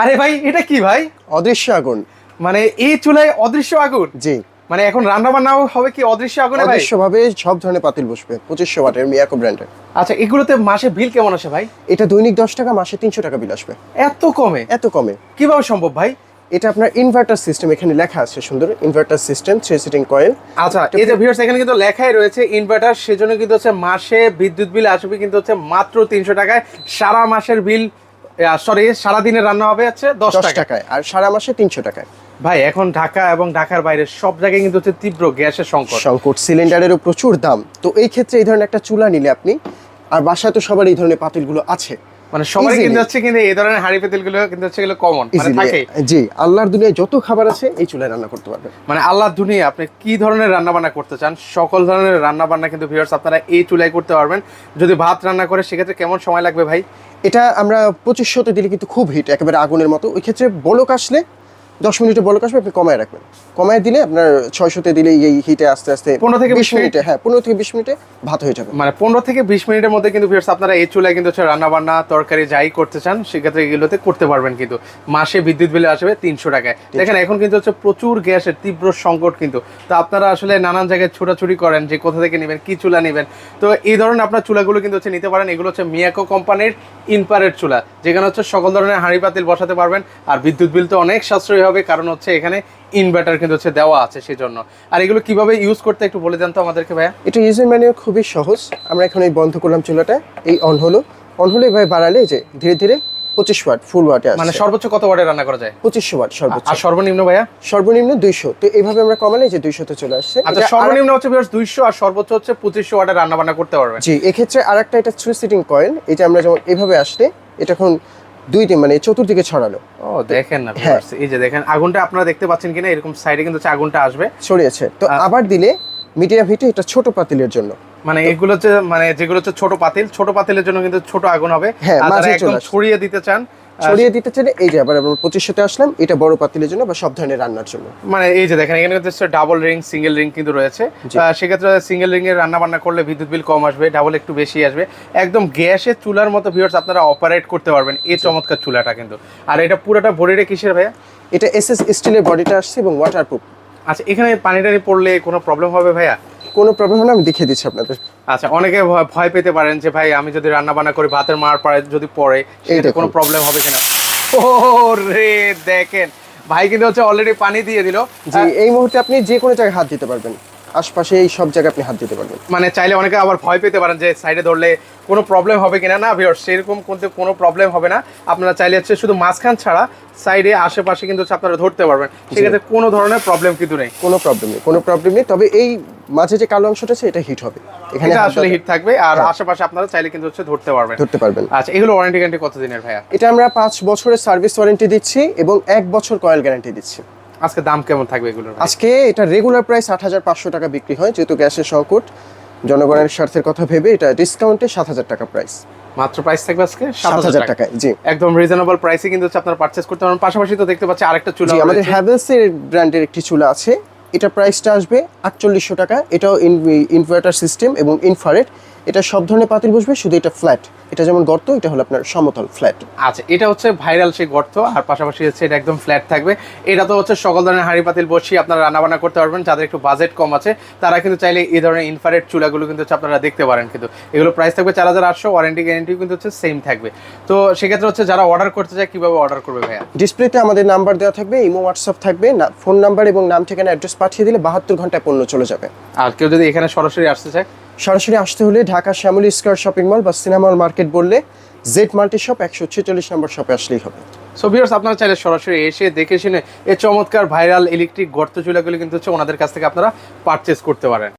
আরে ভাই এটা কি ভাই? অদৃশ্য আগুন। মানে এই চুলায় অদৃশ্য আগুন? জি। মানে এখন রান্না বান্নাও হবে কি অদৃশ্য আগুনে ভাই? অদৃশ্যভাবে সব ধরনের পাতিল বসবে 2500 ওয়াটের মিয়াকো ব্র্যান্ডের। আচ্ছা এগুলোতে মাসে বিল কেমন আসে ভাই? এটা দৈনিক 10 টাকা, মাসে 300 টাকা বিল আসবে। এত কমে? এত কমে কিভাবে সম্ভব ভাই? এটা আপনার ইনভার্টার সিস্টেম, এখানে লেখা আছে সুন্দর ইনভার্টার সিস্টেম 3 সিটিং কয়েল। আচ্ছা এই যে ভিউয়ার্স এখানে কিন্তু লেখাই রয়েছে ইনভার্টার, সেজন্য কিন্তু হচ্ছে মাসে বিদ্যুৎ বিল আসবে কিন্তু হচ্ছে মাত্র 300 টাকায়। সারা মাসের বিল সরি সারা দিনের রান্না হবে হচ্ছে 10 টাকায়, আর সারা মাসে 300 টাকায়। ভাই এখন ঢাকা এবং ঢাকার বাইরে সব জায়গায় কিন্তু হচ্ছে তীব্র গ্যাসের সংকট, সিলিন্ডারেরও প্রচুর দাম। তো এই ক্ষেত্রে এই ধরনের একটা চুলা নিলে আপনি, আর বাসায় তো সবার এই ধরনের পাতিলগুলো আছে, মানে সবাই কিন্তু হচ্ছে কিন্তু এই ধরনের হাঁড়ি পাতিলগুলো কিন্তু হচ্ছে এগুলো কমন মানে থাকে। জি, আল্লাহর দুনিয়ায় যত খাবার আছে এই চুলায় রান্না করতে পারবেন। মানে আল্লাহর দুনিয়া আপনি কি ধরনের রান্না বান্না করতে চান সকল ধরনের রান্না বান্না কিন্তু ভিউয়ার্স আপনারা এই চুলায় করতে পারবেন। যদি ভাত রান্না করে সেক্ষেত্রে কেমন সময় লাগবে ভাই? এটা আমরা 2500তে দিলে কিন্তু খুব হিট, একেবারে আগুনের মতো। ওই ক্ষেত্রে বলক আসলে 10 মিনিটে বলক আসবে, আপনি কমায় রাখবেন। কমায় দিলে আপনার 600তে দিলে এই হিটে আস্তে আস্তে 15 থেকে 20 মিনিটে, হ্যাঁ 15 থেকে 20 মিনিটে ভাত হয়ে যাবে। মানে 15 থেকে 20 মিনিটের মধ্যে কিন্তু ভিউয়ার্স আপনারা এই চুলায় কিন্তু হচ্ছে রান্না বান্না তরকারি যাই করতে চান সেক্ষেত্রে এগুলোতে করতে পারবেন। কিন্তু মাসে বিদ্যুৎ বিল আসবে 300 টাকায়। দেখেন এখন কিন্তু হচ্ছে প্রচুর গ্যাসের তীব্র সংকট কিন্তু, তো আপনারা আসলে নানান জায়গায় ছোটাছুটি করেন যে কোথা থেকে নেবেন কি চুলা নেবেন। তো এই ধরনের আপনার চুলাগুলো কিন্তু হচ্ছে নিতে পারেন। এগুলো হচ্ছে মিয়াকো কোম্পানির ইনফ্রারেড চুলা, যেখানে হচ্ছে সকল ধরনের হাঁড়ি পাতিল বসাতে পারবেন। আর বিদ্যুৎ বিল তো অনেক সাশ্রয়ী হবে, কারণ হচ্ছে এখানে ইনভার্টার কিন্তু হচ্ছে দেওয়া আছে সেই জন্য। আর এগুলো কিভাবে ইউজ করতে একটু বলে দেন তো আমাদেরকে ভাইয়া। এটা ইউজার ম্যানুয়াল খুবই সহজ। আমরা এখন এই বন্ধ করলাম চুলাটা, এই অন হলো এইভাবে বাড়ালে যে ধীরে ধীরে 25 ওয়াট ফুল ওয়াটে আসছে। মানে সর্বোচ্চ কত ওয়াটে রান্না করা যায়? 2500 ওয়াট সর্বোচ্চ। আর সর্বনিম্ন ভাইয়া? সর্বনিম্ন 200। তো এইভাবে আমরা কমালে যে 200 তে চলে আসছে। আচ্ছা সর্বনিম্ন হচ্ছে 200 আর সর্বোচ্চ হচ্ছে 2500 ওয়াটে রান্না বান্না করতে পারবেন। জি, এক্ষেত্রে আরেকটা এটা 3 সিটিং কয়েল, এটা আমরা যেমন এইভাবে আসলে এটা এখন মানে চতুর্দিকে ছড়ালো। ও দেখেন না ভিউয়ার্স, এই যে দেখেন আগুনটা আপনারা দেখতে পাচ্ছেন কিনা, এরকম সাইডে কিন্তু হচ্ছে আগুনটা আসবে ছড়িয়েছে। তো আবার দিলে মিডিয়াম হিটে, এটা ছোট পাতিলের জন্য। মানে এগুলো হচ্ছে মানে যেগুলো হচ্ছে ছোট পাতিলের জন্য কিন্তু ছোট আগুন হবে। হ্যাঁ, আর মাঝে একদম ছড়িয়ে দিতে চান, ছড়িয়ে দিতে চাইলে এই যে আবার আমরা 2500তে আসলাম, এটা বড় পাতিলের জন্য বা সব ধরনের রান্নার জন্য। মানে এই যে দেখেন এখানে কিন্তু ডাবল রিং সিঙ্গেল রিং কিন্তু রয়েছে। সেক্ষেত্রে সিঙ্গেল রিং এর রান্না বান্না করলে বিদ্যুৎ বিল কম আসবে, ডাবল একটু বেশি আসবে। একদম গ্যাসের চুলার মতো ভিউয়ার্স আপনারা অপারেট করতে পারবেন এই চমৎকার চুলাটা কিন্তু। আর এটা পুরোটা বডিটা কিসের ভাইয়া? এটা এসএস স্টিলের বডিটা আসছে এবং ওয়াটারপ্রুফ। আচ্ছা এখানে পানি টানি পড়লে কোনো প্রবলেম হবে ভাইয়া? কোনো প্রবলেম হলে আমি দেখিয়ে দিচ্ছি আপনাদের। আচ্ছা অনেকে ভয় পেতে পারেন যে ভাই আমি যদি রান্না বান্না করি ভাতের মার পরে যদি পড়ে সেটা কোনো প্রবলেম হবে কিনা। ও রে দেখেন ভাই কিন্তু হচ্ছে অলরেডি পানি দিয়ে দিল। জি, এই মুহূর্তে আপনি যে কোনো জায়গায় হাত দিতে পারবেন, আশপাশে এই সব জায়গায় আপনি হাত দিতে পারবেন। মানে চাইলে অনেকে আবার ভয় পেতে পারেন যে সাইডে ধরলে কোনো প্রবলেম হবে কিনা। না ভিউয়ার্স সেরকম কোনো প্রবলেম হবে না। আপনারা চাইলে হচ্ছে শুধু মাঝখান ছাড়া সাইডে আশেপাশে কিন্তু হচ্ছে আপনারা ধরতে পারবেন, সেক্ষেত্রে কোনো ধরনের প্রবলেম কিন্তু নেই। কোনো প্রবলেম নেই। তবে এই মাঝে যে কালো অংশটা আছে এটা হিট হবে, এখানে আসলে হিট থাকবে। আর আশেপাশে আপনারা চাইলে কিন্তু হচ্ছে ধরতে পারবেন। আচ্ছা এগুলো ওয়ারেন্টি গ্যারান্টি কত দিনের ভাইয়া? এটা আমরা 5 বছরের সার্ভিস ওয়ারেন্টি দিচ্ছি এবং 1 বছর কয়েল গ্যারান্টি দিচ্ছি। আজকে দাম কেমন থাকবে এগুলোর? আজকে এটা রেগুলার প্রাইস 8500 টাকা বিক্রি হয়, যেহেতু গ্যাসের সংকট, জনগণের স্বার্থের কথা ভেবে এটা ডিসকাউন্টে 7000 টাকা প্রাইস। মাত্র প্রাইস থাকবে আজকে 7000 টাকায়। জি, একদম রিজনেবল প্রাইসে কিন্তু হচ্ছে আপনারা পারচেজ করতে পারবেন। পাশাপাশি তো দেখতে পাচ্ছি আরেকটা চুলা জি, আমাদের হ্যাভেলস এর ব্র্যান্ডের একটি চুলা আছে। এটা প্রাইসটা আসবে 4800 টাকা। এটাও ইনভার্টার সিস্টেম এবং ইনফ্রারেড। এটা সব ধরনের পাতিল বসবে, শুধু এটা ফ্ল্যাট। এটা যেমন গর্ত, এটা হলো আপনার সমতল ফ্ল্যাট। আচ্ছা এটা হচ্ছে ভাইরাল সেই গর্ত, আর পাশাপাশি হচ্ছে এটা একদম ফ্ল্যাট থাকবে। এটা তো হচ্ছে সকল ধরনের হাঁড়ি পাতিল বসিয়ে আপনারা রান্না বান্না করতে পারবেন। যাদের একটু বাজেট কম আছে তারা কিন্তু চাইলে এই ধরনের ইনফ্রারেড চুলাগুলো কিন্তু হচ্ছে আপনারা দেখতে পারেন। কিন্তু এগুলো প্রাইস থাকবে 4800, ওয়ারেন্টি গ্যারেন্টিও কিন্তু হচ্ছে সেম থাকবে। তো সেক্ষেত্রে হচ্ছে যারা অর্ডার করতে চায় কিভাবে অর্ডার করবে ভাইয়া? ডিসপ্লেতে আমাদের নাম্বার দেওয়া থাকবে, ইমো হোয়াটসঅ্যাপ থাকবে, ফোন নাম্বার এবং নাম ঠিকানা অ্যাড্রেস পাঠিয়ে দিলে 72 ঘন্টায় পণ্য চলে যাবে। আর কেউ যদি এখানে সরাসরি আসতে চায়? সরাসরি আসতে হলে Dhaka Shyamoli square shopping mall বা সিনেমা মার্কেট বললে জেড মাল্টি শপ 146 নম্বর শপে আসলেই হবে। সো ভিউয়ার্স আপনারা চাইলে সরাসরি এসে দেখে শুনে এই চমৎকার ভাইরাল ইলেকট্রিক গর্ত চুলাগুলো কিন্তু হচ্ছে ওনাদের কাছ থেকে আপনারা পারচেজ করতে পারেন।